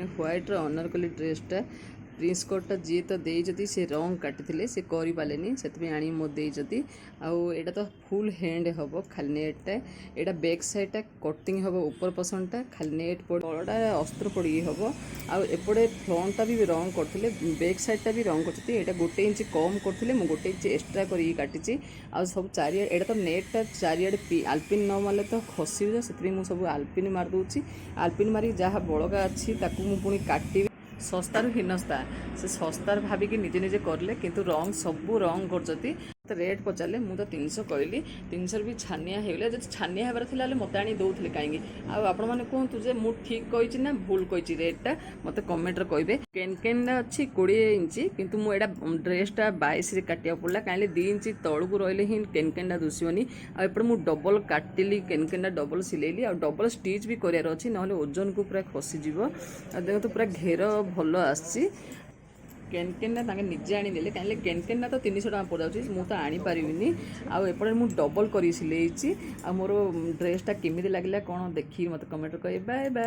White Anarkali ड्रेसटा Prince Kota जी तो देती से रंग काटी से करें से आनी मो देती आईटा तो फुल हैंड हम खाली नेटा यहाँ बैक साइडटा कटिंग हम ऊपर पसंदटा खाली नेट पड़ा अस्त्र पड़ी हम आपटे फ्रंटटा भी रंग करते बैक साइडटा भी रंग कर गोटे इंच कम करते मुझे गोटे इंच एक्सट्रा कर सब चारिया यहाँ तो नेटा चारिड़े आलपिन न मारे तो खसी से मुझे आलपिन मारदे आलपिन मारिक जहाँ बड़का अच्छी मुझे काटी सस्तार हीनस्ता से सस्तार भाविकी निजे निजे करले किंतु रंग सबू रंग कर रेट पचारे मुझे तो 300 कहली 300 भी छानिया होगा जब छानिया होबार थी मत आनी दौले कहीं आपण मैंने कहतु जे मुझे ठीक कही ना भूल कही रेटा मत कमेंट कहे केन अच्छी 20 इंच किंतु मुझा ड्रेसटा 22 काटा पड़ा कहीं 2 इंच तौक रही ही केनकेनटा दुसबनी आपर मुझे डबल काटिली केनकेनटा डबल सिलेली आ डबल स्टिच भी करार अच्छी ना ओजन को पूरा खसीज देखो पूरा घेर भल आसी केनकेनटा निजे आनीदे कहीं केनकेनटा तो 300 टका पड़ जाऊँगी मुझे तो आनीपारि आएपटे मुझे डबल कर सिलैची आ मोर ड्रेसटा केमी लगे कौन देखिए मत कमेंट करें बाय बाय।